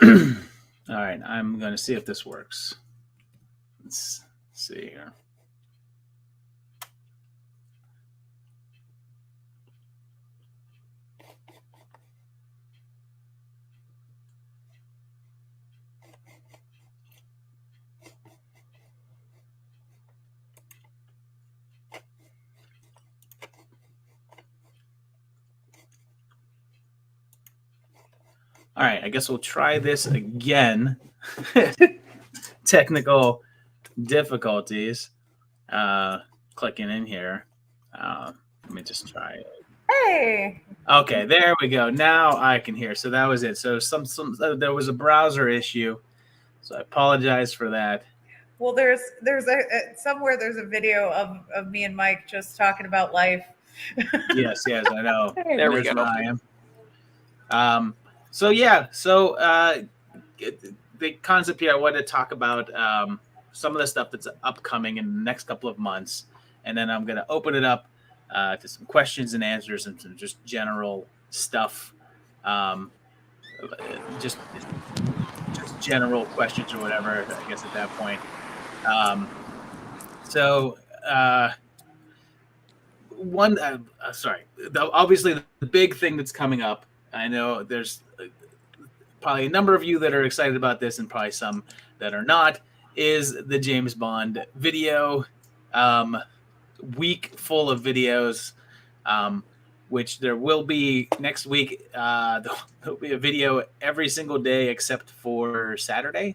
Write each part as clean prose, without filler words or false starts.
All right, I'm going to see if this works. Let's see here. All right, I guess we'll try this again. Technical difficulties. Clicking in here. Let me just try it. Hey. Okay, there we go. Now I can hear. So that was it. So there was a browser issue. So I apologize for that. Well, there's somewhere there's a video of me and Mike just talking about life. Yes, I know. Hey, there we There's go. where I am. So yeah, so the concept here, I wanted to talk about some of the stuff that's upcoming in the next couple of months, and then I'm going to open it up to some questions and answers and some just general stuff, just general questions or whatever, I guess at that point. Obviously the big thing that's coming up, I know there's probably a number of you that are excited about this and probably some that are not, is the James Bond video week full of videos, which there will be next week. There'll be a video every single day except for Saturday.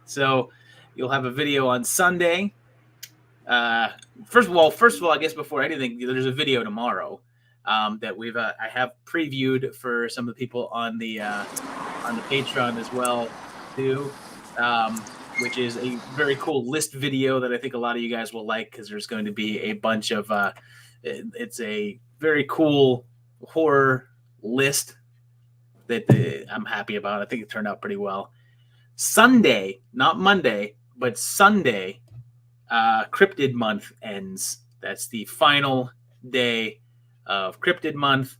So you'll have a video on Sunday. First of all, I guess before anything, there's a video tomorrow that I have previewed for some of the people on the Patreon as well too, which is a very cool list video that I think a lot of you guys will like, because there's going to be a bunch of it's a very cool horror list that I'm happy about. I think it turned out pretty well. Sunday, not Monday, but Sunday, Cryptid Month ends. That's the final day of Cryptid Month.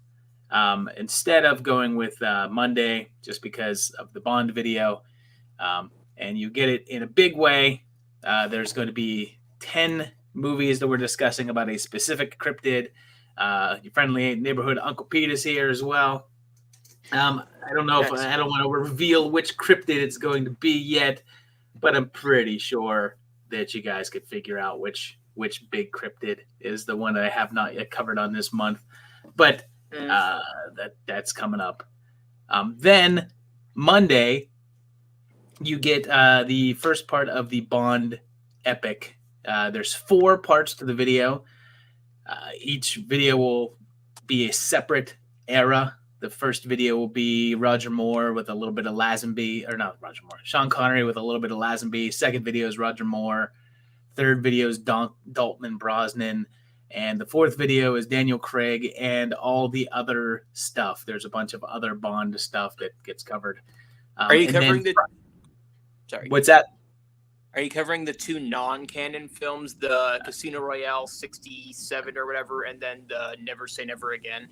Instead of going with Monday, just because of the Bond video, and you get it in a big way, there's going to be 10 movies that we're discussing about a specific cryptid. Your friendly neighborhood Uncle Pete is here as well. I don't know if I don't want to reveal which cryptid it's going to be yet, but I'm pretty sure that you guys could figure out which big cryptid is the one that I have not yet covered on this month. But that's coming up. Then Monday, you get the first part of the Bond epic. There's 4 parts to the video. Each video will be a separate era. The first video will be Roger Moore with a little bit of Lazenby, or not Roger Moore, Sean Connery with a little bit of Lazenby. Second video is Roger Moore. Third video is Dalton and Brosnan. And the fourth video is Daniel Craig and all the other stuff. There's a bunch of other Bond stuff that gets covered. Are you covering Sorry. What's that? Are you covering the 2 non-canon films, the Casino Royale 67 or whatever, and then the Never Say Never Again?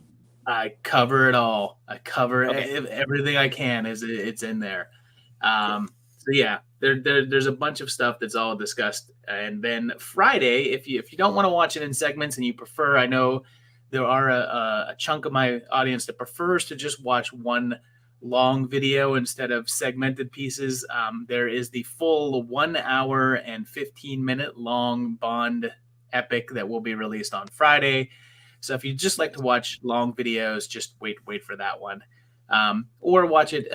I cover it all. I cover everything I can. It's in there. So yeah, there's a bunch of stuff that's all discussed. And then Friday, if you don't want to watch it in segments and you prefer, I know there are a chunk of my audience that prefers to just watch one long video instead of segmented pieces. There is the full 1 hour and 15-minute long Bond epic that will be released on Friday. So if you just like to watch long videos, just wait for that one. Or watch it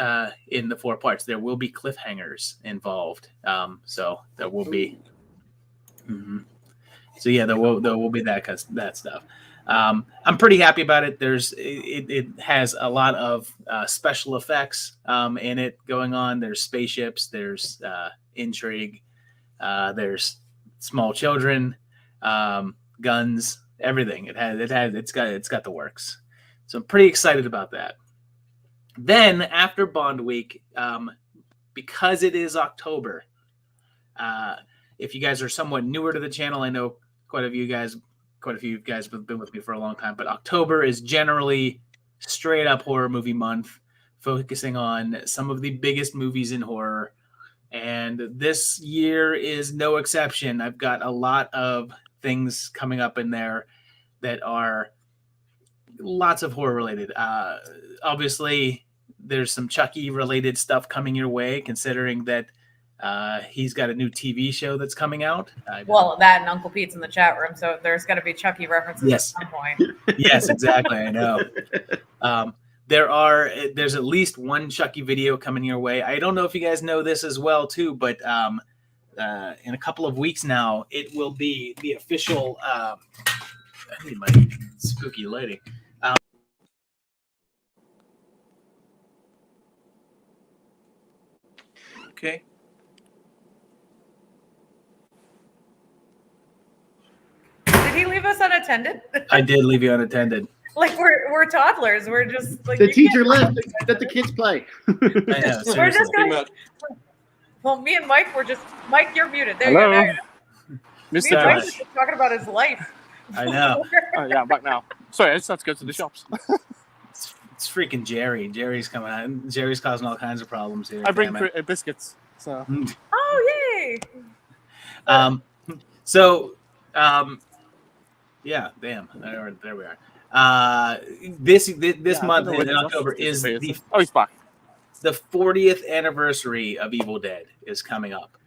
in the 4 parts. There will be cliffhangers involved. So there will be. So yeah, there will be that stuff. I'm pretty happy about it. It has a lot of special effects in it going on. There's spaceships. There's intrigue. There's small children, guns, everything. It's got the works. So I'm pretty excited about that. Then after Bond Week, because it is October, if you guys are somewhat newer to the channel, I know quite a few of you guys have been with me for a long time, but October is generally straight up horror movie month focusing on some of the biggest movies in horror. And this year is no exception. I've got a lot of things coming up in there that are lots of horror related. Obviously, there's some Chucky related stuff coming your way, considering that he's got a new TV show that's coming out. Well, that and Uncle Pete's in the chat room, so there's going to be Chucky references Yes. at some point. Yes, exactly. I know. There's at least one Chucky video coming your way. I don't know if you guys know this as well too, but in a couple of weeks now, it will be the official. I need my spooky lighting. Okay. Did he leave us unattended? I did leave you unattended. Like we're toddlers. We're just like The teacher left. Let the kids play. I know, We're seriously. just gonna. Well, me and Mike were just. Mike, you're muted. There Hello? you go. There you go. Me Mr. and Mike Josh. were just talking about his life. I know. Oh, yeah, I'm back now. Sorry, I just have to go to the shops. It's freaking Jerry. Jerry's coming out. And Jerry's causing all kinds of problems here. I bring damn it. biscuits. So Oh yay! Yeah, damn. There we are. This Yeah, month I don't know in what October else is is. the Oh, he's back. 40th anniversary of Evil Dead is coming up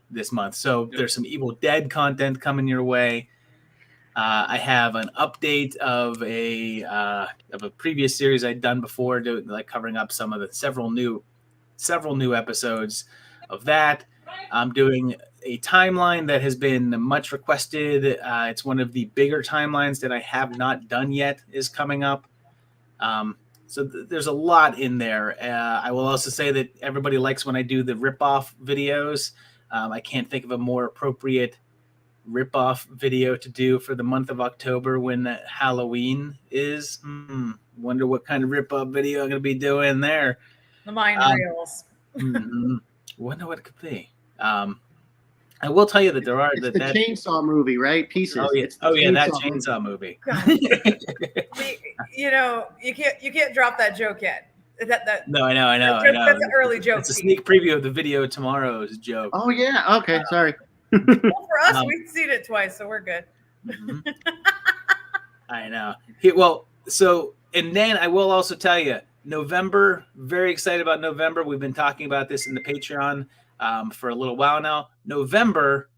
this month. So there's some Evil Dead content coming your way. I have an update of a previous series I'd done before, covering up some of the several new episodes of that. I'm doing a timeline that has been much requested. It's one of the bigger timelines that I have not done yet is coming up. So there's a lot in there. I will also say that everybody likes when I do the rip-off videos. I can't think of a more appropriate rip-off video to do for the month of October when Halloween is. Wonder what kind of rip-off video I'm going to be doing there. The mind reels. Wonder what it could be. I will tell you that there are It's the chainsaw movie, right? Pieces. Oh yeah, It's the that movie. chainsaw movie. You can't drop that joke yet. No, I know. That's an early joke. It's a sneak preview of the video tomorrow's joke. Oh yeah. Okay. Sorry. Well, for us, we've seen it twice, so we're good. I know. And then I will also tell you, November, very excited about November. We've been talking about this in the Patreon for a little while now. November,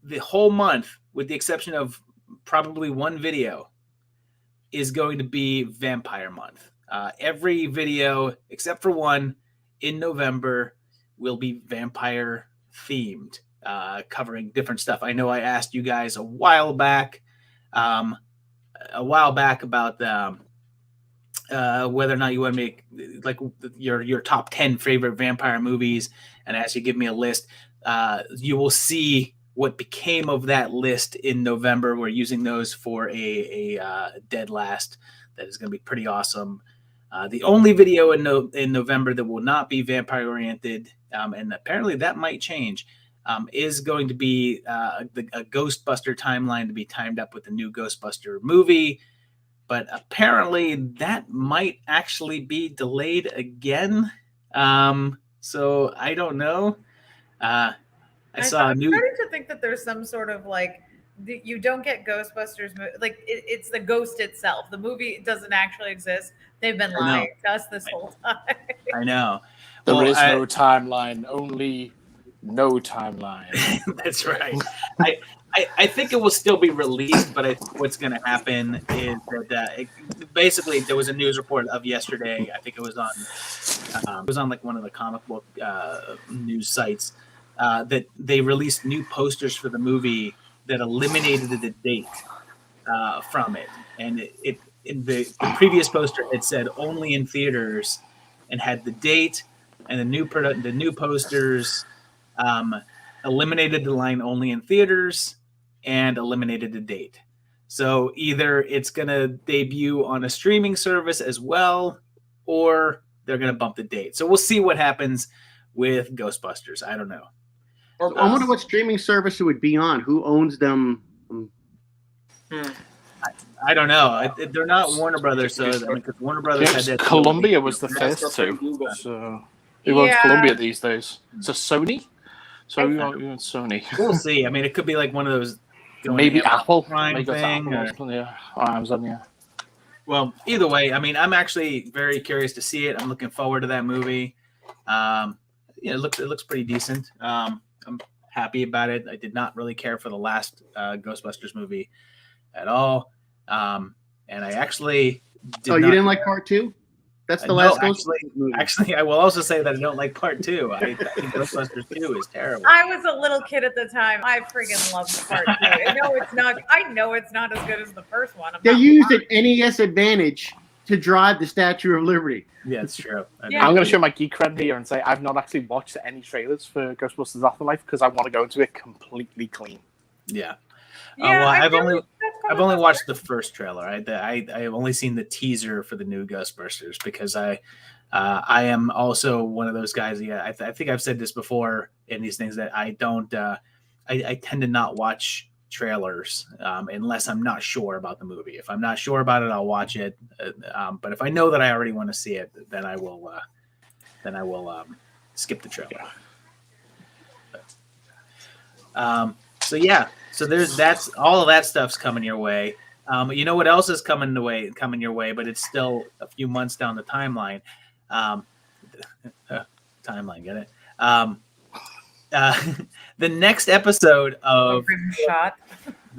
the whole month, with the exception of probably one video, is going to be Vampire Month. Every video, except for one, in November will be vampire themed, covering different stuff. I know I asked you guys a while back about whether or not you want to make like your top 10 favorite vampire movies, and as you give me a list, you will see what became of that list in November. We're using those for a dead last that is going to be pretty awesome. The only video in November that will not be vampire oriented, and apparently that might change, is going to be a Ghostbuster timeline to be timed up with the new Ghostbuster movie. But apparently that might actually be delayed again. So I don't know. I'm starting to think that there's some sort of you don't get Ghostbusters, it's the ghost itself. The movie doesn't actually exist. They've been lying to us this whole time. I know. There is no timeline, only no timeline. That's right. I think it will still be released, but what's going to happen is that basically there was a news report of yesterday. I think it was on like one of the comic book news sites that they released new posters for the movie that eliminated the date from it, and in the previous poster it said only in theaters, and had the date, and the new posters eliminated the line only in theaters and eliminated the date. So either it's going to debut on a streaming service as well, or they're going to bump the date. So we'll see what happens with Ghostbusters. I don't know. I wonder what streaming service it would be on. Who owns them? I don't know. They're not Warner Brothers, so I mean, because Warner Brothers had Yes, that. Columbia was the That's first from two. Google. So who owns Yeah. Columbia these days? It's a Sony. So I who owns Sony? We'll see. I mean, it could be like one of those going Maybe Amazon Apple. Prime Maybe that's thing. Apple. Yeah, or Amazon. Yeah. Well, either way, I mean, I'm actually very curious to see it. I'm looking forward to that movie. Yeah, it looks pretty decent. I'm happy about it. I did not really care for the last Ghostbusters movie at all, and I actually did. Oh, you not, didn't like part 2? That's the no, last actually, Ghostbusters movie. Actually, I will also say that I don't like part 2. I think Ghostbusters 2 is terrible. I was a little kid at the time. I friggin' loved part 2. I know it's not as good as the first one. They used an NES Advantage to drive the Statue of Liberty. Yeah, it's true. Yeah. I'm going to show my geek friend here and say I've not actually watched any trailers for Ghostbusters Afterlife because I want to go into it completely clean. Yeah. Yeah, Well, I I've feel only like that's I've kinda only what- watched the first trailer. I've only seen the teaser for the new Ghostbusters because I am also one of those guys. Yeah, I think I've said this before in these things that I don't. I tend to not watch trailers unless I'm not sure about the movie. If I'm not sure about it, I'll watch it. But if I know that I already want to see it, then I will. Skip the trailer. So yeah. So that's all of that stuff's coming your way. You know what else is coming your way, but it's still a few months down the timeline. Timeline, get it? The next episode of Rim shot.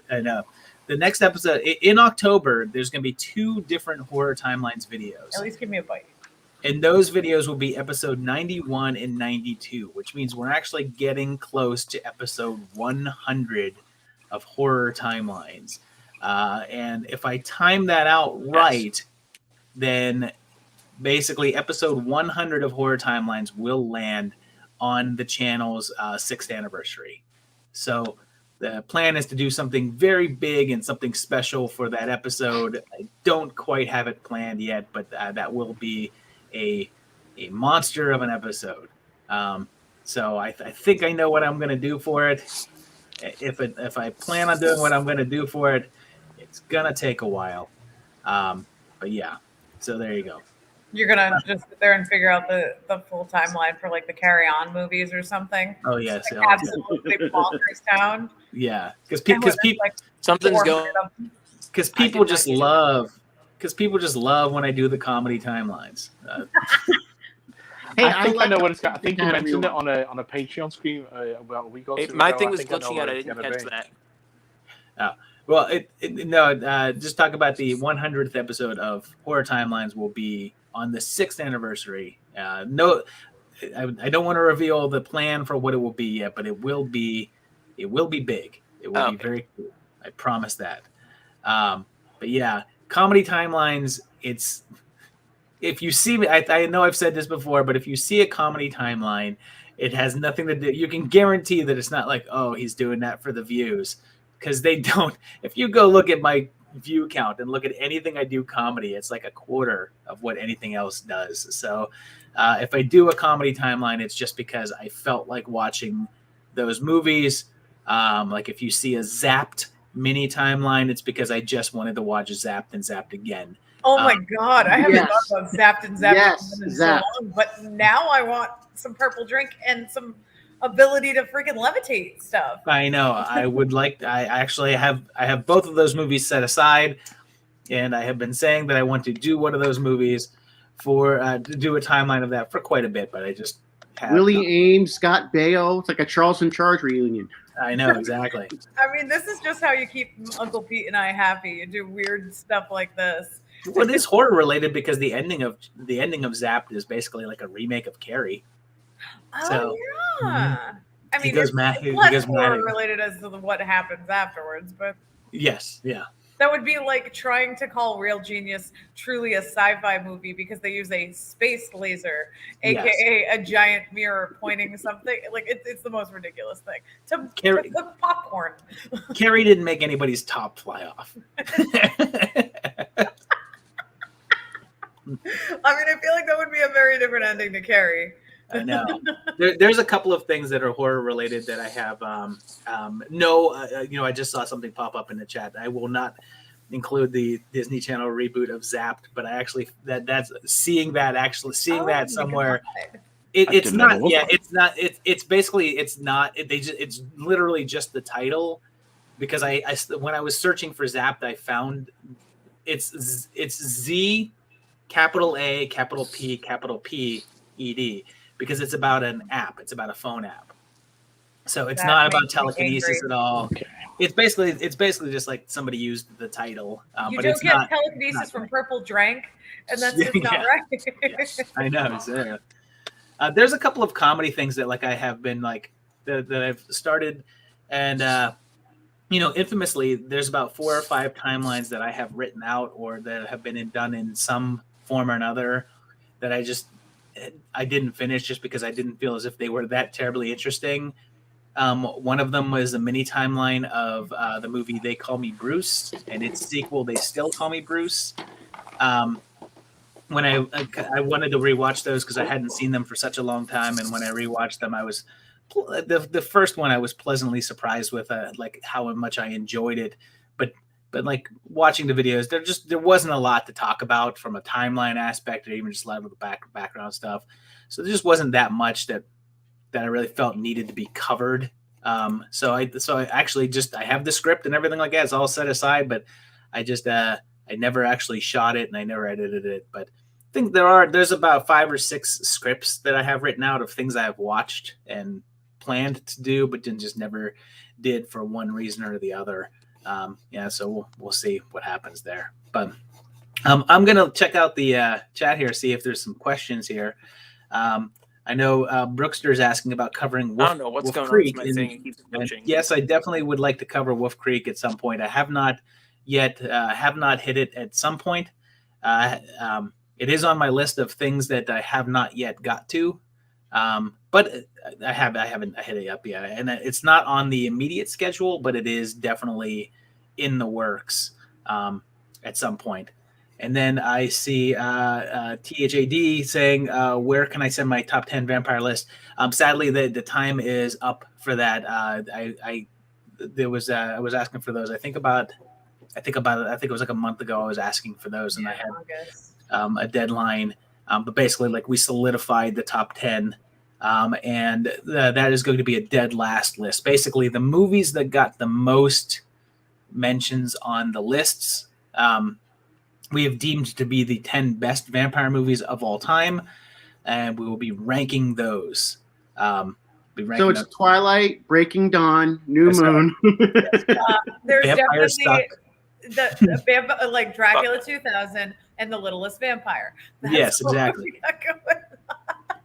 I know. The next episode in October, there's going to be 2 different horror timelines videos. At least give me a bite. And those videos will be episode 91 and 92, which means we're actually getting close to episode 100 of horror timelines. And if I time that out right, then basically episode 100 of horror timelines will land on the channel's 6th anniversary. So the plan is to do something very big and something special for that episode. I don't quite have it planned yet, but that will be a monster of an episode. So I think I know what I'm going to do for it. If I plan on doing what I'm going to do for it, it's going to take a while. But yeah, so there you go. You're gonna just sit there and figure out the full timeline for like the Carry On movies or something. Oh yes, Like absolutely bonkers town. yeah, because And people there's, like, Something's 400 going. of them. because I people did just not get love when I do the comedy timelines. Hey, I think I like know it. what it's got. I think you Had a mentioned it real- on a Patreon stream about a week or two My ago. thing I was think I know glitching what out. I it's didn't gonna catch be. that. Well, just talk about the 100th episode of Horror Timelines will be on the 6th anniversary. No, I don't want to reveal the plan for what it will be yet, but it will be big. It will be very cool. I promise that. But yeah, comedy timelines. It's if you see me, I know I've said this before, but if you see a comedy timeline, it has nothing to do. You can guarantee that it's not like, oh, he's doing that for the views, because they don't. If you go look at my view count and look at anything I do comedy, it's like a quarter of what anything else does. So if I do a comedy timeline, it's just because I felt like watching those movies. Like if you see a Zapped mini timeline, it's because I just wanted to watch Zapped and Zapped again. Oh my god, I haven't yes. thought about Zapped and Zapped Yes, in so Zapped. long, but now I want some purple drink and some ability to freaking levitate stuff. I know. I would like. I actually have both of those movies set aside, and I have been saying that I want to do one of those movies for to do a timeline of that for quite a bit, but I just have Willie Ames, Scott Baio. It's like a Charles in Charge reunion. I know exactly. I mean, this is just how you keep Uncle Pete and I happy. You do weird stuff like this. Well, it is horror related because the ending of Zapped is basically like a remake of Carrie. Oh So, yeah. I he mean, goes it's mad- he less goes horror maniac. related as to what happens afterwards, but Yes, yeah. that would be like trying to call Real Genius truly a sci-fi movie because they use a space laser, aka a giant mirror pointing something. Like it's the most ridiculous thing. To cook popcorn. Carrie didn't make anybody's top fly off. I mean, I feel like that would be a very different ending to Carrie. I know. There's a couple of things that are horror related that I have. I just saw something pop up in the chat. I will not include the Disney Channel reboot of Zapped, but I actually that's seeing that somewhere. It's not. Yeah, it's not. It's basically it's not. It's literally just the title, because I when I was searching for Zapped, I found it's Z capital A capital P ED, because it's about an app. It's about a phone app. So it's not about telekinesis at all. Okay. It's basically just like somebody used the title. You but don't it's get not telekinesis from Purple Drank, and that's just not Yeah. right. Yes, I know. So, there's a couple of comedy things that like I have been like that I've started, and infamously, there's about 4 or 5 timelines that I have written out or that have been done in some form or another that I didn't finish just because I didn't feel as if they were that terribly interesting. One of them was a mini timeline of the movie They Call Me Bruce and its sequel, They Still Call Me Bruce. When I wanted to rewatch those because I hadn't seen them for such a long time, and when I rewatched them, I was the first one I was pleasantly surprised with like how much I enjoyed it, but like watching the videos, there wasn't a lot to talk about from a timeline aspect or even just a lot of the background stuff. So there just wasn't that much that I really felt needed to be covered. So I actually I have the script and everything like that. It's all set aside, but I never actually shot it and I never edited it. But I think there's about 5 or 6 scripts that I have written out of things I have watched and planned to do, but then just never did for one reason or the other. So we'll see what happens there. But I'm gonna check out the chat here, see if there's some questions here. I know Brookster's asking about covering Wolf, I don't know what's going Creek. on with my thing. It keeps glitching. Yes, I definitely would like to cover Wolf Creek at some point. I have not yet have not hit it at some point. It is on my list of things that I have not yet got to, but I haven't hit it up yet, and it's not on the immediate schedule, but it is definitely in the works at some point. And then I see THAD saying, where can I send my top 10 vampire list? Sadly, the time is up for that. I was asking for those. I think it was like a month ago. I was asking for those, and I had a deadline. But basically, like, we solidified the top 10, and that is going to be a dead last list. Basically, the movies that got the most mentions on the lists, we have deemed to be the 10 best vampire movies of all time, and we will be ranking those. So it's Twilight, Breaking Dawn, New Moon. There's Vampire definitely the like Dracula 2000 and The Littlest Vampire. Yes, exactly.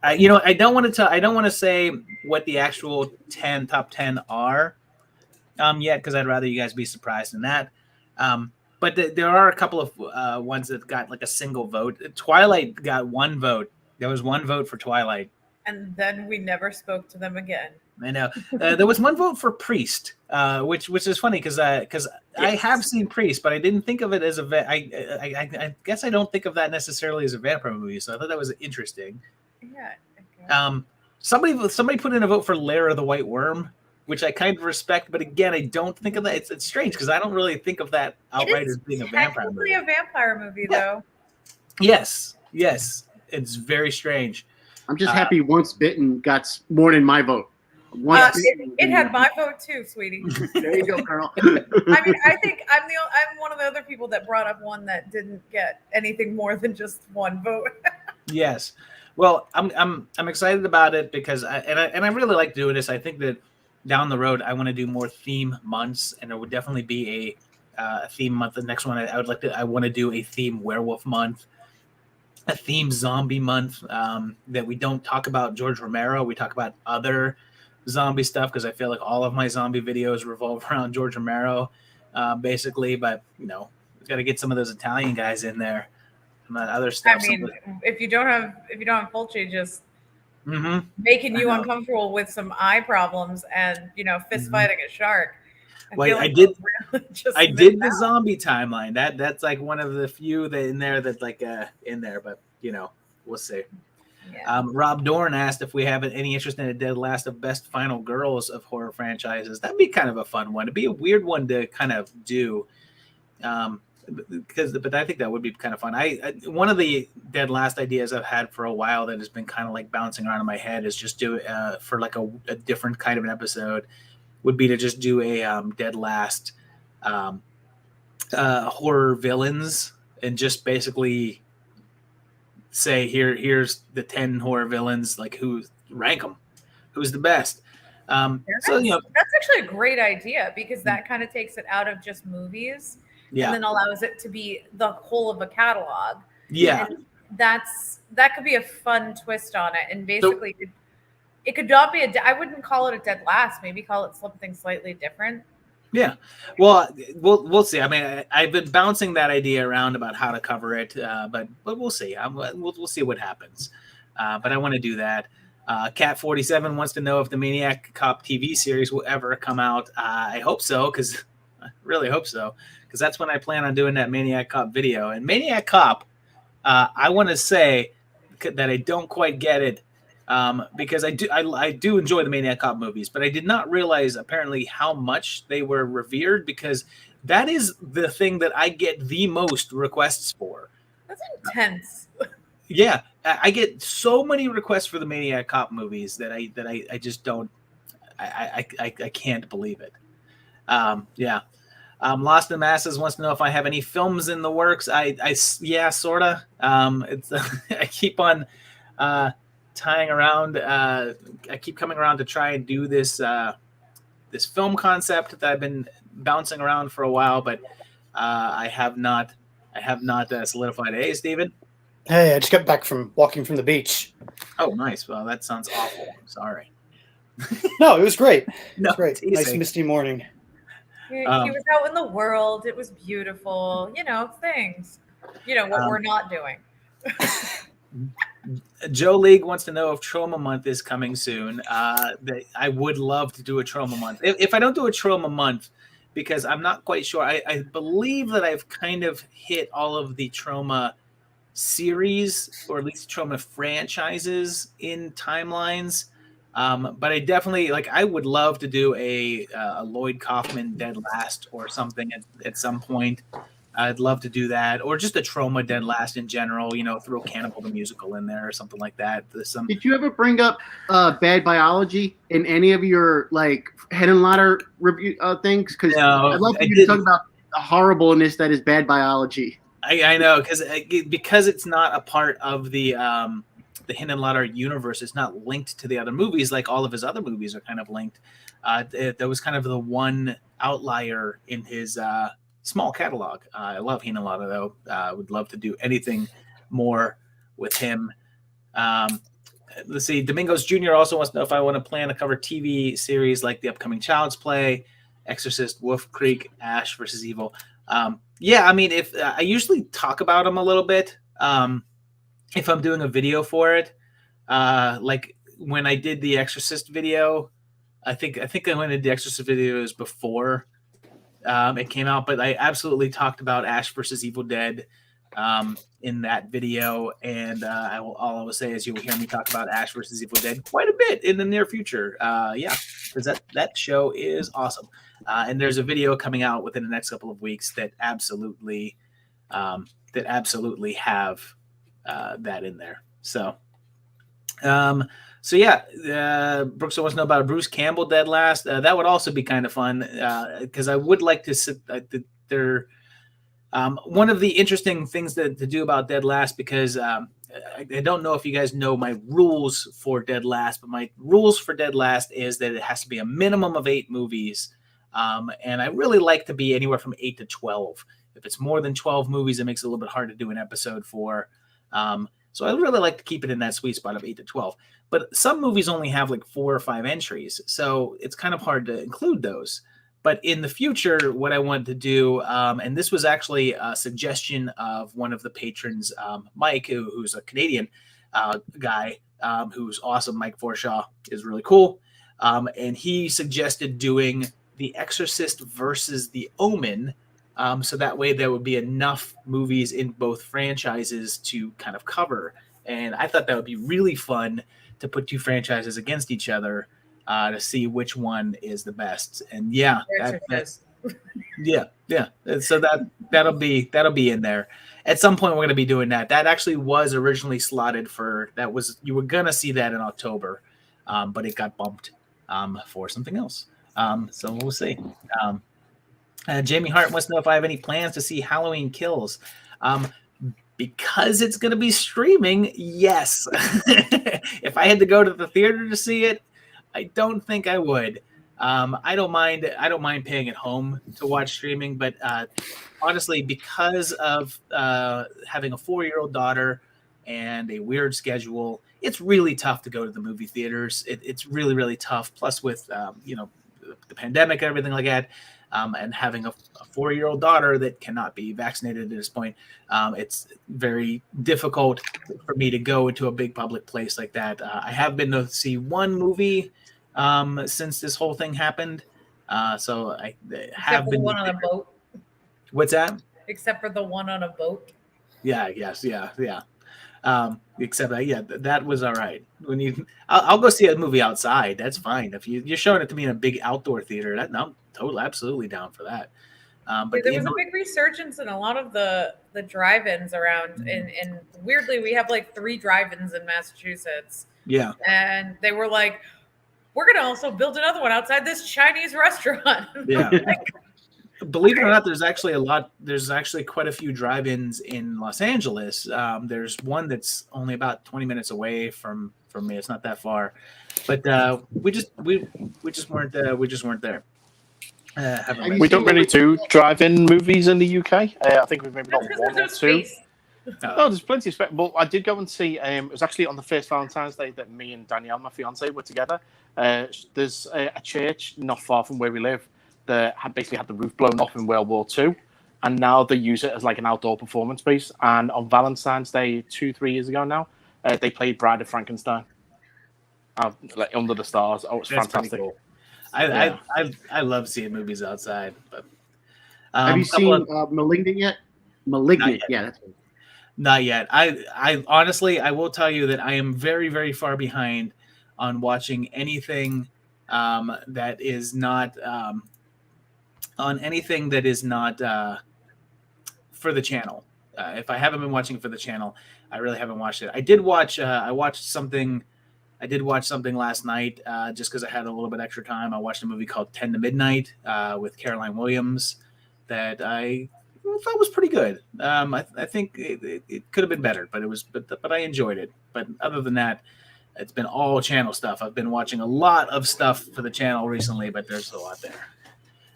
I don't want to say what the actual top 10 are yet, because I'd rather you guys be surprised in that. But there are a couple of ones that got like a single vote. Twilight got 1 vote. There was 1 vote for Twilight. And then we never spoke to them again. I know. There was 1 vote for Priest, which is funny because yes. I have seen Priest, but I didn't think of it as I guess I don't think of that necessarily as a vampire movie. So I thought that was interesting. Yeah. Okay. Somebody put in a vote for Lair of the White Worm, which I kind of respect, but again, I don't think of that. It's strange because I don't really think of that outright as being a vampire movie. It's a vampire movie, though. Yes, it's very strange. I'm just happy Once Bitten got more than my vote. It had my vote too, sweetie. There you go, girl. I mean, I think I'm one of the other people that brought up one that didn't get anything more than just 1 vote. Yes. Well, I'm excited about it because I really like doing this. I think that down the road I want to do more theme months, and there would definitely be a theme month. The next one I want to do a theme werewolf month, a theme zombie month, that we don't talk about George Romero. We talk about other zombie stuff because I feel like all of my zombie videos revolve around George Romero, basically. But we've got to get some of those Italian guys in there. Other stuff. I mean, if you don't have Fulci just making you uncomfortable with some eye problems and fist fighting a shark. I did the zombie timeline. That's like one of the few that in there that's like in there, but we'll see. Yeah. Rob Dorn asked if we have any interest in a dead last of best final girls of horror franchises. That'd be kind of a fun one. It'd be a weird one to kind of do. but I think that would be kind of fun. One of the Dead Last ideas I've had for a while that has been kind of like bouncing around in my head is just do for like a different kind of an episode would be to just do a Dead Last horror villains and just basically say here's the 10 horror villains, like who rank them, who's the best. So that's actually a great idea because that kind of takes it out of just movies and then allows it to be the whole of a catalog. Yeah, and that could be a fun twist on it. And basically, it could not be I wouldn't call it a Dead Last. Maybe call it something slightly different. Yeah, well, we'll see. I mean, I've been bouncing that idea around about how to cover it, but we'll see. We'll see what happens. But I want to do that. Cat47 wants to know if the Maniac Cop TV series will ever come out. I hope so, because I really hope so, because that's when I plan on doing that Maniac Cop video. And Maniac Cop, I want to say that I don't quite get it. Because I do enjoy the Maniac Cop movies, but I did not realize apparently how much they were revered, because that is the thing that I get the most requests for. That's intense. Yeah, I get so many requests for the Maniac Cop movies that I just don't I can't believe it. Yeah. Lost in Masses wants to know if I have any films in the works. Yeah, sorta. It's I keep on tying around. I keep coming around to try and do this this film concept that I've been bouncing around for a while, but I have not solidified it. Hey, Steven. Hey, I just got back from walking from the beach. Oh, nice. Well, that sounds awful. I'm sorry. No, it was great. No, it was great. teasing. Nice misty morning. He was out in the world. It was beautiful. Things. What we're not doing. Joe League wants to know if Trauma Month is coming soon. I would love to do a Trauma Month. If I don't do a Trauma Month, because I'm not quite sure. I believe that I've kind of hit all of the Trauma series, or at least Trauma franchises in timelines. But I definitely I would love to do a Lloyd Kaufman Dead Last or something at some point. I'd love to do that, or just a Trauma Dead Last in general. Throw Cannibal the Musical in there or something like that. Did you ever bring up Bad Biology in any of your head and ladder review things? Because I'd love for you to talk about the horribleness that is Bad Biology. I know, because it's not a part of the Hin and Lauder universe. It's not linked to the other movies like all of his other movies are kind of linked. That was kind of the one outlier in his small catalog. I love Hin and Lauder, though. I would love to do anything more with him. Let's see. Domingos Jr. also wants to know if I want to plan to cover TV series like the upcoming Child's Play, Exorcist, Wolf Creek, Ash versus Evil. Yeah, I mean, if I usually talk about them a little bit, if I'm doing a video for it, like when I did the Exorcist video, I think when I did the Exorcist videos before it came out, but I absolutely talked about Ash versus Evil Dead in that video, and all I will say is you will hear me talk about Ash versus Evil Dead quite a bit in the near future. Yeah, because that show is awesome. And there's a video coming out within the next couple of weeks that absolutely have that in there. So yeah, Brooks wants to know about a Bruce Campbell Dead Last. That would also be kind of fun because I would like to sit there. One of the interesting things to do about Dead Last, because I don't know if you guys know my rules for Dead Last, but my rules for Dead Last is that it has to be a minimum of 8 movies. And I really like to be anywhere from 8 to 12. If it's more than 12 movies, it makes it a little bit hard to do an episode for. So I really like to keep it in that sweet spot of 8 to 12. But some movies only have 4 or 5 entries, so it's kind of hard to include those. But in the future, what I wanted to do, and this was actually a suggestion of one of the patrons, Mike, who's a Canadian guy who's awesome. Mike Forshaw is really cool. And he suggested doing The Exorcist versus The Omen. So that way there would be enough movies in both franchises to kind of cover. And I thought that would be really fun to put 2 franchises against each other to see which one is the best. And yeah, Yeah. So that'll be in there. At some point, we're going to be doing that. That actually was originally slotted for you were going to see that in October, but it got bumped for something else. So we'll see. Jamie Hart wants to know if I have any plans to see Halloween Kills. Because it's going to be streaming, yes. If I had to go to the theater to see it, I don't think I would. I don't mind paying at home to watch streaming, but honestly, because of having a 4-year-old daughter and a weird schedule, it's really tough to go to the movie theaters. It's really, really tough. Plus, with the pandemic and everything like that, and having a 4-year-old daughter that cannot be vaccinated at this point, it's very difficult for me to go into a big public place like that. I have been to see one movie since this whole thing happened. So I have been. One on a boat. What's that? Except for the one on a boat. Yeah. Except that was all right. I'll go see a movie outside. That's fine. If you're showing it to me in a big outdoor theater, I'm totally, absolutely down for that. But there was a big resurgence in a lot of the drive-ins around, and weirdly, we have like 3 drive-ins in Massachusetts. Yeah. And they were like, we're going to also build another one outside this Chinese restaurant. Yeah. Believe it or not, there's actually quite a few drive-ins in Los Angeles. There's one that's only about 20 minutes away from me. It's not that far, but we just weren't there. We don't really do drive-in movies in the UK. I think we've maybe got 1 or 2. No, there's plenty of space. But I did go and see. It was actually on the first Valentine's Day that me and Danielle, my fiance, were together. There's a church not far from where we live that had basically had the roof blown off in World War II, and now they use it as like an outdoor performance space. And on Valentine's Day 2-3 years ago now, they played Bride of Frankenstein, like under the stars. Oh, it's fantastic. Cool. I love seeing movies outside. But have you seen Malignant yet? Malignant, yeah, that's it. Not yet. I honestly, I will tell you that I am very, very far behind on watching anything that is not for the channel. If I haven't been watching for the channel, I really haven't watched it. I did watch. I watched something last night just because I had a little bit extra time. I watched a movie called 10 to Midnight with Caroline Williams that I thought was pretty good. I think it could have been better, but I enjoyed it. But other than that, it's been all channel stuff. I've been watching a lot of stuff for the channel recently, but there's a lot there.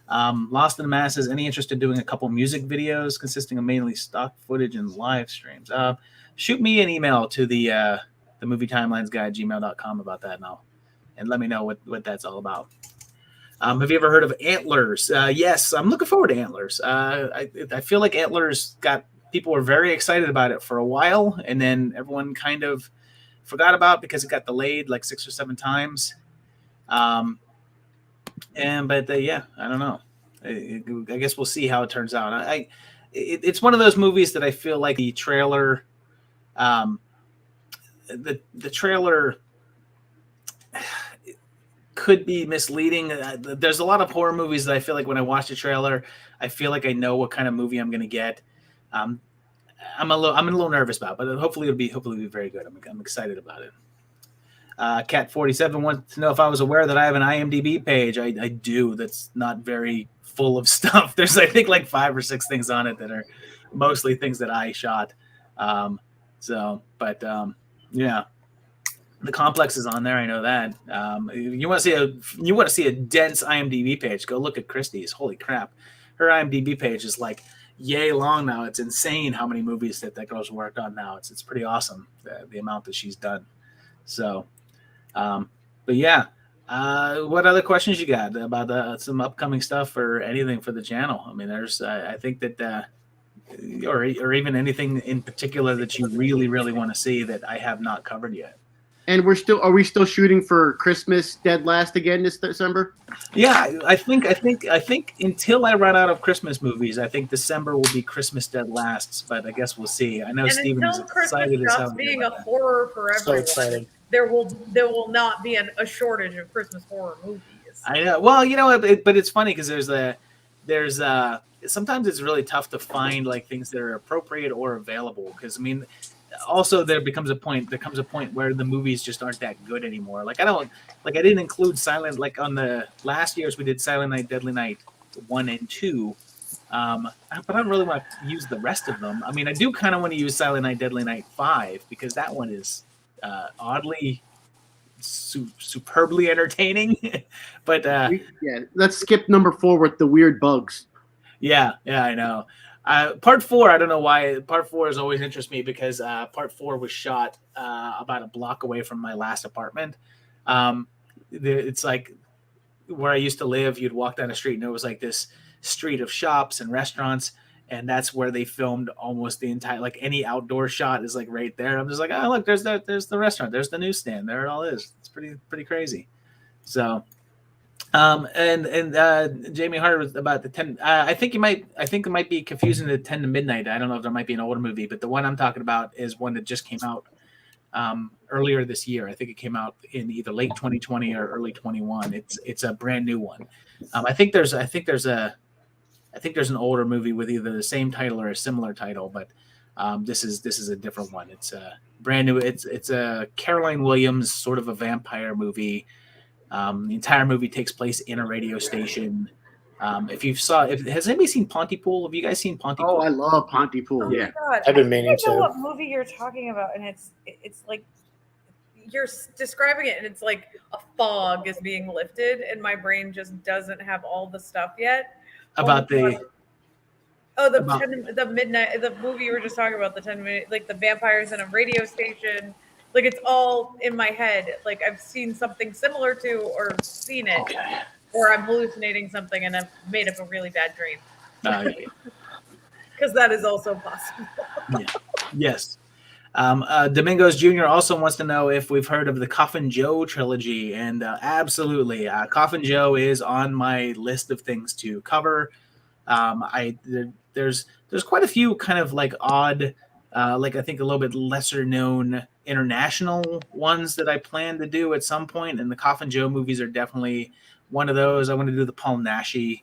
Lost in the Masses, any interest in doing a couple music videos consisting of mainly stock footage and live streams? Shoot me an email to the movie timelines guy at gmail.com about that and let me know what that's all about. Have you ever heard of Antlers? Yes, I'm looking forward to Antlers. I feel like Antlers people were very excited about it for a while, and then everyone kind of forgot about it because it got delayed like 6 or 7 times. I don't know. I guess we'll see how it turns out. It's one of those movies that I feel like the trailer, the trailer could be misleading. There's a lot of horror movies that I feel like when I watch the trailer, I feel like I know what kind of movie I'm going to get. I'm a little nervous about it, but hopefully it'll be very good. I'm excited about it. Cat47 wants to know if I was aware that I have an IMDb page. I do. That's not very full of stuff. There's, I think, like 5 or 6 things on it that are mostly things that I shot. Yeah. The Complex is on there. I know that. You want to see a dense IMDb page? Go look at Christie's. Holy crap, her IMDb page is like yay long now. It's insane how many movies that girl's worked on now. It's pretty awesome the amount that she's done. So, but yeah. What other questions you got about some upcoming stuff or anything for the channel? I mean, there's I think that or even anything in particular that you really, really want to see that I have not covered yet. And are we still shooting for Christmas Dead Last again this December? Yeah, I think until I run out of Christmas movies, I think December will be Christmas Dead Lasts, but I guess we'll see. I know Steven is excited as hell. Being a horror for everyone, So exciting. There will not be a shortage of Christmas horror movies. I know. Well, you know, but it's funny because there's there's sometimes it's really tough to find like things that are appropriate or available, because I mean, also there comes a point where the movies just aren't that good anymore. Like I didn't include Silent, like on the last years we did Silent Night, Deadly Night 1 and 2. But I don't really want to use the rest of them. I mean, I do kind of want to use Silent Night, Deadly Night 5 because that one is oddly superbly entertaining. But let's skip number 4 with the weird bugs. Yeah, I know. Part 4, I don't know why. Part 4 has always interested me because Part 4 was shot about a block away from my last apartment. It's like where I used to live. You'd walk down the street and it was like this street of shops and restaurants, and that's where they filmed almost the entire, like any outdoor shot is like right there. I'm just like, oh look, there's the restaurant, there's the newsstand, there it all is. It's pretty crazy. So and Jamie Hart was about the 10. I think it might be confusing the 10 to midnight. I don't know if there might be an older movie, but the one I'm talking about is one that just came out earlier this year. I think it came out in either late 2020 or early 21. It's a brand new one. I think there's an older movie with either the same title or a similar title, but this is a different one. It's a brand new. It's a Caroline Williams sort of a vampire movie. The entire movie takes place in a radio station. Has anybody seen Pontypool? Have you guys seen Pontypool? Oh, I love Pontypool. Oh Yeah, God. I've been meaning I know to. what movie you're talking about, and it's like you're describing it, and it's like a fog is being lifted, and my brain just doesn't have all the stuff yet. About the midnight, the movie you were just talking about, the 10-minute, like the vampires in a radio station. Like it's all in my head. Like I've seen something similar to or seen it, or I'm hallucinating something and I've made up a really bad dream. Because that is also possible. Yeah. Yes. Domingos Jr. also wants to know if we've heard of the Coffin Joe trilogy, and absolutely, Coffin Joe is on my list of things to cover. There's quite a few kind of like odd, like I think a little bit lesser known international ones that I plan to do at some point, and the Coffin Joe movies are definitely one of those. I want to do the Paul Naschy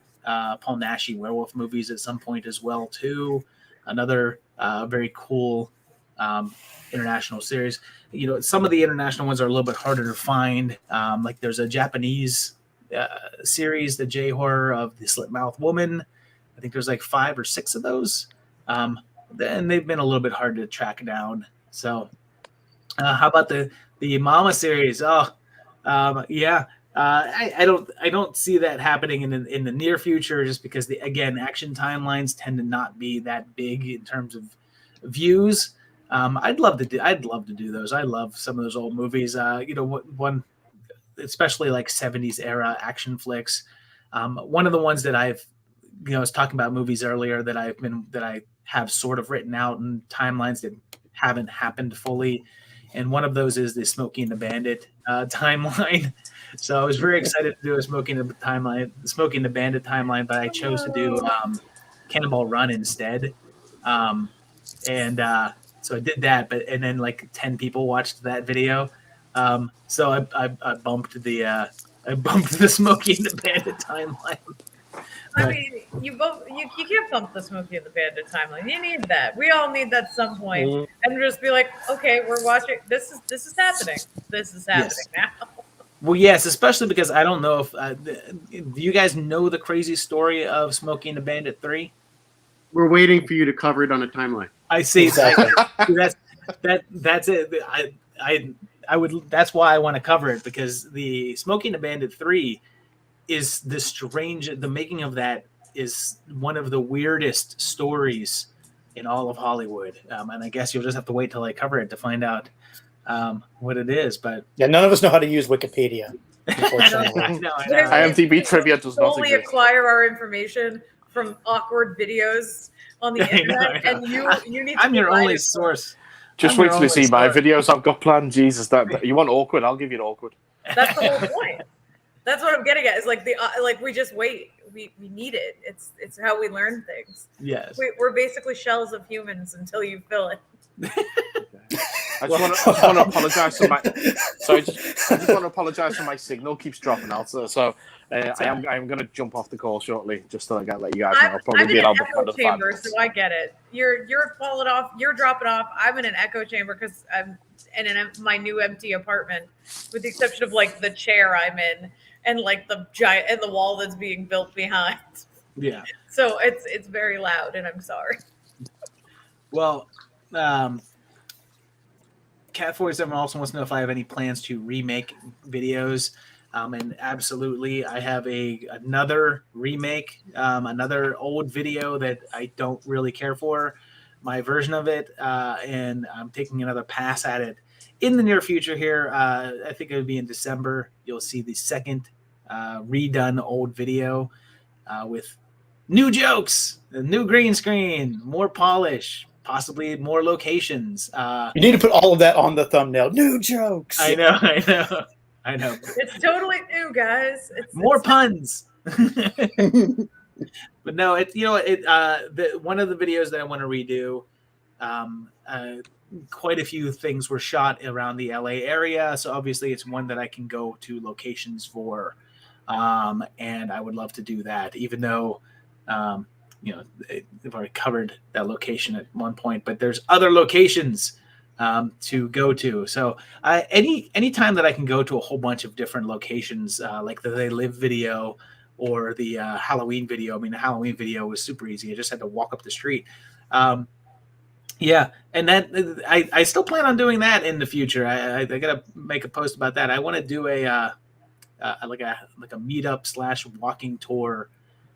werewolf movies at some point as well too. Another very cool international series. You know, some of the international ones are a little bit harder to find. Like there's a Japanese series, the J horror of the Slit Mouth Woman. I think there's like 5 or 6 of those. And they've been a little bit hard to track down. So how about the Mama series? I don't see that happening in the near future, just because action timelines tend to not be that big in terms of views. I'd love to do those. I love some of those old movies. One especially like 70s era action flicks. One of the ones that I was talking about movies earlier that I have sort of written out in timelines that haven't happened fully. And one of those is the Smokey and the Bandit timeline. So I was very excited to do a Smokey and the Bandit timeline, but I chose to do Cannonball Run instead. So I did that, and then like 10 people watched that video. So I bumped the Smokey and the Bandit timeline. I mean, you can't bump the Smokey and the Bandit timeline. You need that. We all need that at some point, and just be like, okay, we're watching. This is happening. This is happening now. Well, yes, especially because I don't know if do you guys know the crazy story of Smokey and the Bandit 3? We're waiting for you to cover it on a timeline. I see. Exactly. That's it. I would. That's why I want to cover it, because the Smokey and the Bandit 3 is the making of that is one of the weirdest stories in all of Hollywood. And I guess you'll just have to wait till I cover it to find out what it is. But yeah, none of us know how to use Wikipedia. Unfortunately, I know. IMDb trivia does not only exist. Acquire our information from awkward videos on the internet, and you need. I'm your only source. Just wait till you see my videos I've got planned. Jesus, that you want awkward? I'll give you awkward. That's the whole point. That's what I'm getting at. Is like we just wait. We need it. It's how we learn things. Yes. We're basically shells of humans until you fill it. I just want to apologise for my. So I just want to apologise for my signal keeps dropping out. So I am going to jump off the call shortly, just so I got to let you guys know. I'll probably I'm be in an out echo chamber, so I get it. You're falling off. You're dropping off. I'm in an echo chamber because I'm in my new empty apartment, with the exception of like the chair I'm in and like the giant and the wall that's being built behind. Yeah. So it's very loud, and I'm sorry. Well, Cat 47 also wants to know if I have any plans to remake videos. And absolutely, I have another remake, another old video that I don't really care for, my version of it, and I'm taking another pass at it in the near future here. I think it would be in December. You'll see the second redone old video with new jokes, a new green screen, more polish, possibly more locations. You need to put all of that on the thumbnail. New jokes. I know. It's totally new, guys. More puns. But no, one of the videos that I want to redo, quite a few things were shot around the LA area, so obviously it's one that I can go to locations for, and I would love to do that, even though they've already covered that location at one point, but there's other locations to go to. So any time that I can go to a whole bunch of different locations, like the They Live video or the Halloween video. I mean, the Halloween video was super easy. I just had to walk up the street. Yeah, and that I still plan on doing that in the future. I gotta make a post about that. I want to do a meetup / walking tour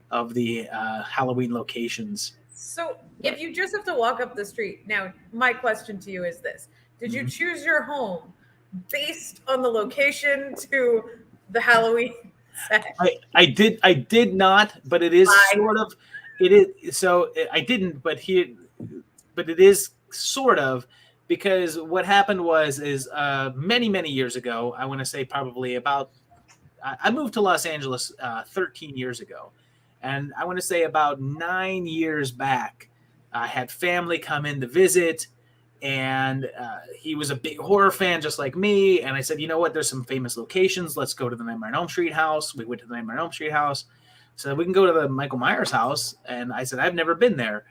of the Halloween locations. So if you just have to walk up the street, now my question to you is this: did you choose your home based on the location to the Halloween set? I did not, but it is sort of. It is so I didn't, but it is sort of, because what happened is many years ago. I want to say probably about. I moved to Los Angeles 13 years ago. And I want to say about 9 years back, I had family come in to visit, and he was a big horror fan just like me. And I said, you know what? There's some famous locations. Let's go to the Nightmare on Elm Street house. We went to the Nightmare on Elm Street house. So we can go to the Michael Myers house. And I said, I've never been there.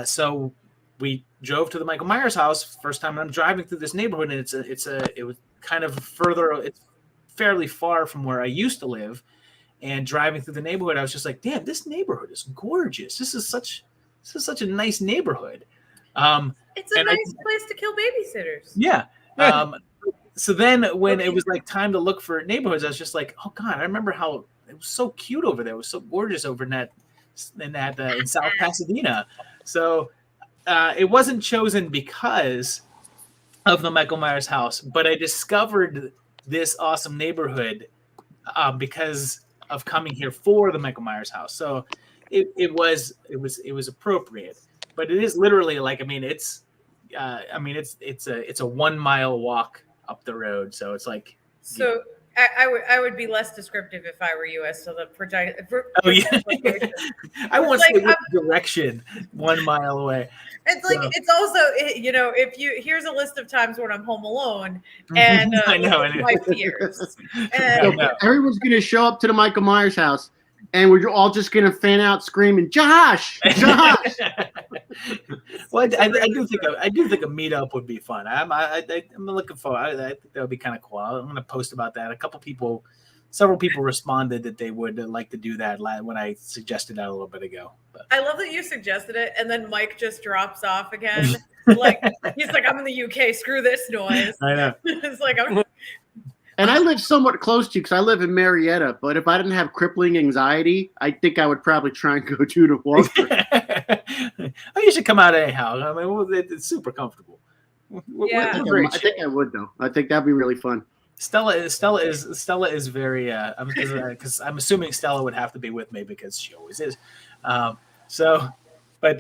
So we drove to the Michael Myers house. First time I'm driving through this neighborhood, and it was kind of further. It's fairly far from where I used to live. And driving through the neighborhood, I was just like, "Damn, this neighborhood is gorgeous. This is such a nice neighborhood." It's a nice place to kill babysitters. Yeah. So then, when it was like time to look for neighborhoods, I was just like, "Oh God, I remember how it was so cute over there. It was so gorgeous over in South Pasadena." So it wasn't chosen because of the Michael Myers house, but I discovered this awesome neighborhood because of coming here for the Michael Myers house. So it was appropriate, but it is literally like, it's a 1 mile walk up the road. So it's like, so I would be less descriptive if I were you as to the project. Oh yeah. I want to say which direction 1 mile away. It's like, it's also, if here's a list of times when I'm home alone, and I know. my fears. And everyone's going to show up to the Michael Myers house, and we're all just going to fan out screaming, Josh! Well, I do think a meetup would be fun. I'm looking forward. I think that would be kind of cool. I'm going to post about that. Several people responded that they would like to do that when I suggested that a little bit ago. But. I love that you suggested it, and then Mike just drops off again. Like, he's like, I'm in the UK. Screw this noise. I know. It's like, and I live somewhat close to you because I live in Marietta. But if I didn't have crippling anxiety, I think I would probably try and go to the Walmart. Oh, you should come out anyhow. I mean, it's super comfortable. Yeah. I think I would though. I think that'd be really fun. Stella is very because I'm assuming Stella would have to be with me because she always is. But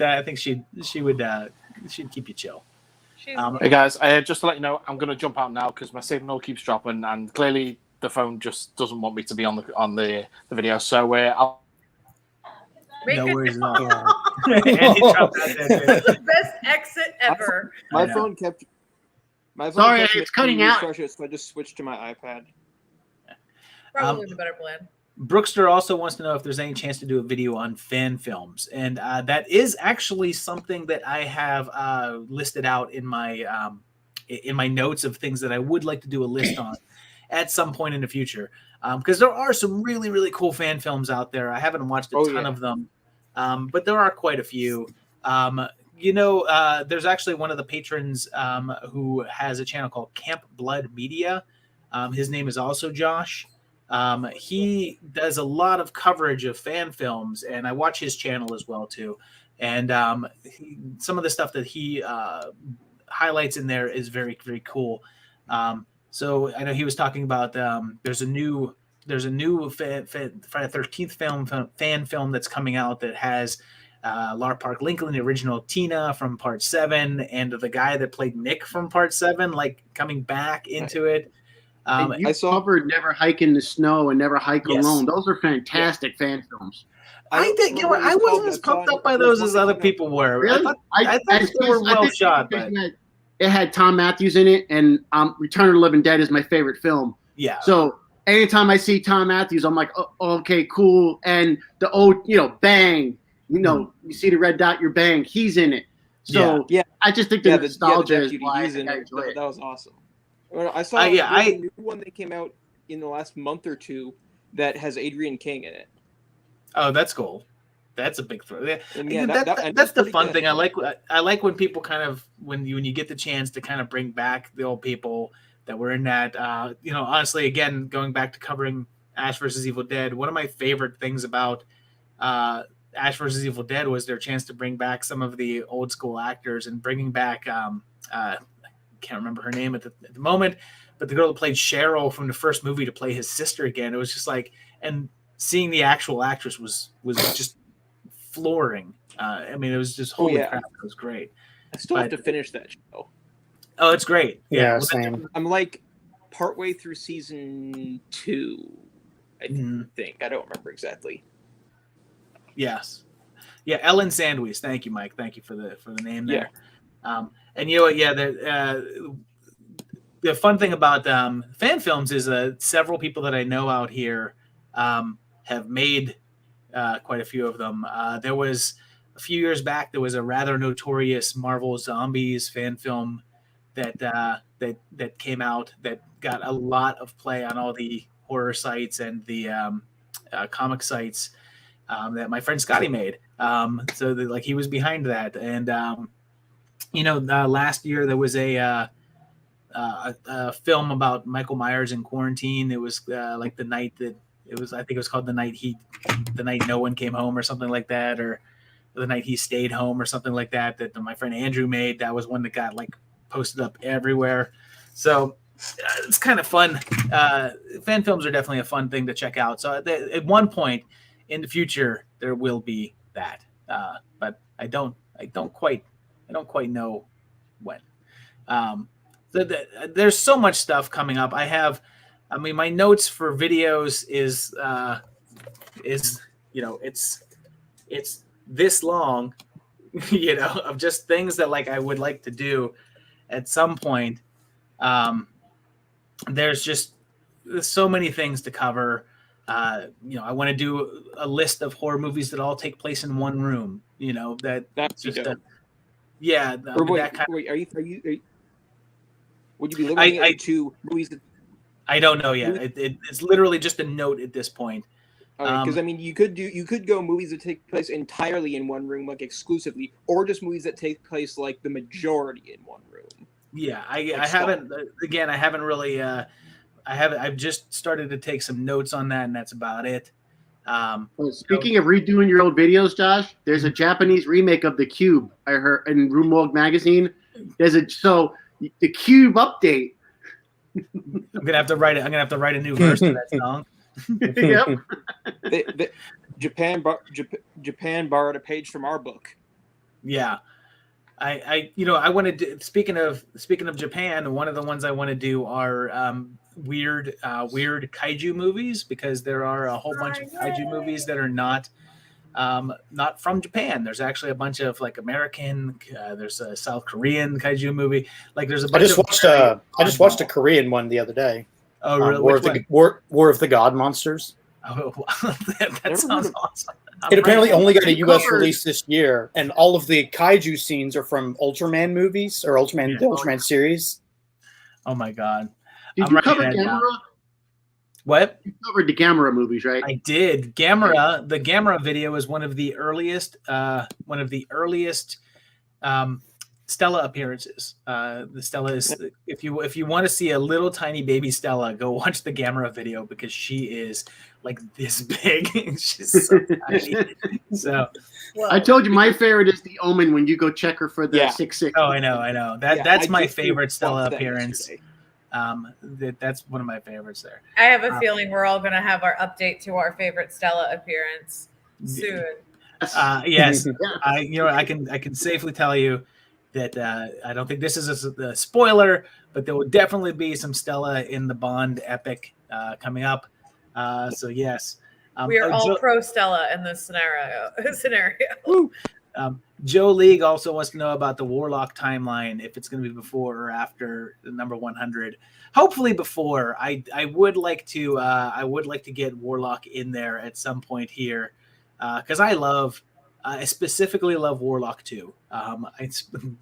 I think she'd keep you chill. Hey guys, just to let you know, I'm going to jump out now because my signal keeps dropping, and clearly the phone just doesn't want me to be on the video. So I'll. No worries. That's the best exit ever. My phone kept My phone Sorry, kept it's making me cutting out. refresh it, so I just switched to my iPad. Probably the better plan. Brookster also wants to know if there's any chance to do a video on fan films, and that is actually something that I have listed out in my notes of things that I would like to do a list on at some point in the future, because there are some really, really cool fan films out there. I haven't watched a ton of them, but there are quite a few. There's actually one of the patrons who has a channel called Camp Blood Media. His name is also Josh. He does a lot of coverage of fan films, and I watch his channel as well too. And some of the stuff that he highlights in there is very, very cool. So I know he was talking about there's a new Friday the 13th fan film that's coming out that has Lara Park Lincoln, the original Tina from Part 7, and the guy that played Nick from Part 7, like coming back into it. I covered Never Hike in the Snow and Never Hike Alone. Those are fantastic fan films. I think I wasn't as pumped up by those as other people were. Really? I thought they were well shot, but it had Tom Matthews in it, and Return of the Living Dead is my favorite film. Yeah. So anytime I see Tom Matthews, I'm like, oh, okay, cool. And the old, Bang, you see the red dot, you're Bang. He's in it. So I just think the nostalgia is why I enjoy it. That was awesome. I saw a new one that came out in the last month or two that has Adrian King in it. Oh, that's cool. That's a big throw. Yeah, and that's the fun thing. I like when people kind of when you get the chance to kind of bring back the old people that were in that. Honestly, again, going back to covering Ash vs. Evil Dead, one of my favorite things about Ash vs. Evil Dead was their chance to bring back some of the old school actors and bringing back can't remember her name at the moment, but the girl that played Cheryl from the first movie to play his sister again. It was just like, and seeing the actual actress was just flooring. It was just holy crap. It was great. I still have to finish that show. Oh, it's great. Yeah, same. I'm like partway through season 2, I think. I don't remember exactly. Yes. Yeah, Ellen Sandwich. Thank you, Mike. Thank you for the name there. Yeah. And you know what? Yeah, the fun thing about fan films is several people that I know out here have made quite a few of them. There was a few years back, there was a rather notorious Marvel Zombies fan film that came out that got a lot of play on all the horror sites and the comic sites that my friend Scotty made. So he was behind that, and last year there was a film about Michael Myers in quarantine. It was like the night that it was. I think it was called the night no one came home or something like that, or the night he stayed home or something like that. That my friend Andrew made. That was one that got posted up everywhere. So it's kind of fun. Fan films are definitely a fun thing to check out. So at one point in the future there will be that, but I don't quite know when. There's so much stuff coming up. My notes for videos is it's this long, of just things that I would like to do at some point. There's so many things to cover. I want to do a list of horror movies that all take place in one room. That's just Wait, are you? Would you be limiting it to movies that? I don't know yet. It's literally just a note at this point. Because you could go movies that take place entirely in one room, exclusively, or just movies that take place the majority in one room. Yeah, I haven't. Again, I haven't really. I've just started to take some notes on that, and that's about it. Speaking of redoing your old videos, Josh, there's a Japanese remake of The Cube. I heard in Roomwog magazine. The Cube update. I'm gonna have to write a new verse to that song. Yep. Japan borrowed a page from our book. Yeah, I want to do. Speaking of Japan, one of the ones I want to do are weird kaiju movies, because there are a whole bunch of kaiju movies that are not not from Japan. There's actually a bunch of like American. There's a South Korean kaiju movie. Like there's a bunch. I just watched a Korean one the other day. Oh, really? War of the God Monsters. Oh, that sounds awesome. It apparently only got a U.S. release this year, and all of the kaiju scenes are from Ultraman movies or the Ultraman series. Oh my god! Did you cover Gamera? What? You covered the Gamera movies, right? I did. Gamera. The Gamera video is one of the earliest. Stella appearances. The Stella is if you want to see a little tiny baby Stella, go watch the Gamera video because she is like this big. She's so tiny. So I told you my favorite is the Omen when you go check her for the 6'6". Oh, I know. That's my favorite Stella appearance. That's one of my favorites there. I have a feeling we're all gonna have our update to our favorite Stella appearance soon. Yes. I can safely tell you that I don't think this is a spoiler, but there will definitely be some Stella in the Bond epic coming up. So yes, we are all pro Stella in this scenario. Joe League also wants to know about the Warlock timeline, if it's going to be before or after the number 100. Hopefully before. I would like to get Warlock in there at some point here because I specifically love Warlock 2. I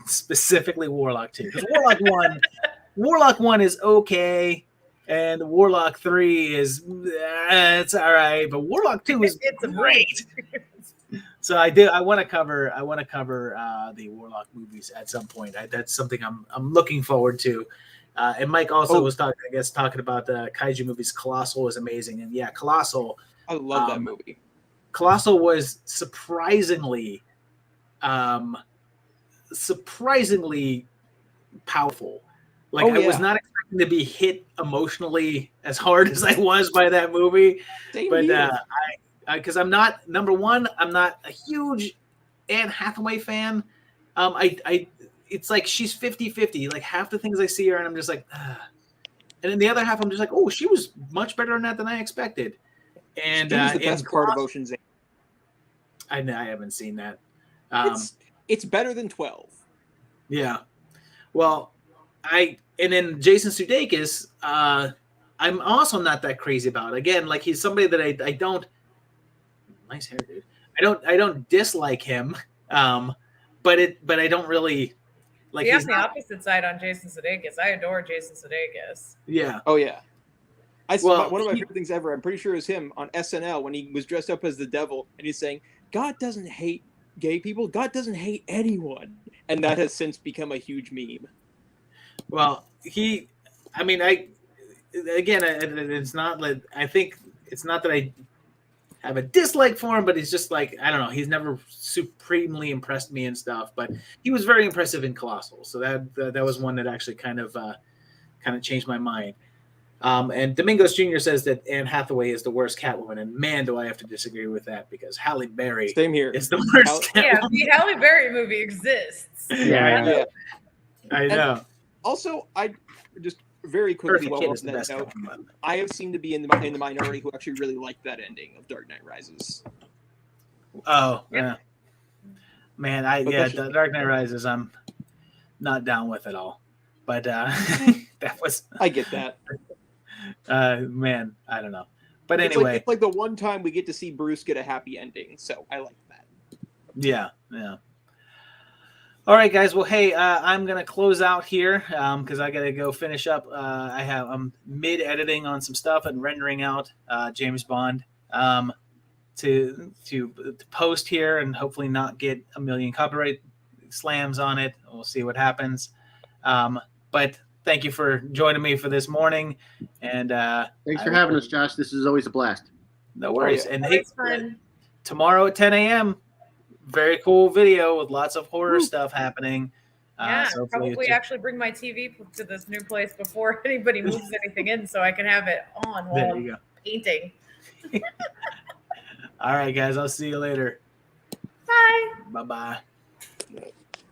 specifically Warlock 2 because Warlock 1 is okay, and Warlock 3 is it's all right, but Warlock 2 is great. So I want to cover the Warlock movies at some point. That's something I'm looking forward to. And Mike also was talking about the kaiju movies. Colossal was amazing, and yeah, Colossal. I love that movie. Colossal was surprisingly powerful. Like I was not expecting to be hit emotionally as hard as I was by that movie. Because I'm not a huge Anne Hathaway fan. It's like she's 50-50. Like half the things I see her and I'm just like, ugh. And then the other half I'm just like, oh, she was much better in that than I expected. And she was the best part of Ocean's 8. I haven't seen that. It's better than 12. Yeah. Well, and then Jason Sudeikis, I'm also not that crazy about. Again, like he's somebody that I don't. Nice hair, dude. I don't dislike him, but I don't really like. He's on the opposite side on Jason Sudeikis. I adore Jason Sudeikis. Yeah. Oh yeah. One of my favorite things ever. I'm pretty sure it was him on SNL when he was dressed up as the devil and he's saying, "God doesn't hate gay people. God doesn't hate anyone," and that has since become a huge meme. Well, it's not like I think it's not that I have a dislike for him, but he's just like I don't know. He's never supremely impressed me and stuff, but he was very impressive in Colossal. So that was one that actually kind of changed my mind. And Domingos Jr. says that Anne Hathaway is the worst Catwoman, and man, do I have to disagree with that because Halle Berry Same here. is the worst Catwoman. Yeah, the Halle Berry movie exists. Yeah, I know. Also, I just very quickly while on that note, I have seemed to be in the minority who actually really liked that ending of Dark Knight Rises. Oh yeah, man, Dark Knight Rises, I'm not down with at all. But that was I get that. Man, I don't know. But anyway, it's like the one time we get to see Bruce get a happy ending, so I like that. Yeah. All right, guys. Well, hey, I'm gonna close out here because I gotta go finish up. I'm mid editing on some stuff and rendering out James Bond to post here and hopefully not get a million copyright slams on it. We'll see what happens. But thank you for joining me for this morning. And thanks for having us, Josh. This is always a blast. No worries. And it's fun. Tomorrow at 10 a.m. Very cool video with lots of horror stuff happening. So probably actually bring my TV to this new place before anybody moves anything in so I can have it on while I'm painting. All right, guys. I'll see you later. Bye. Bye-bye.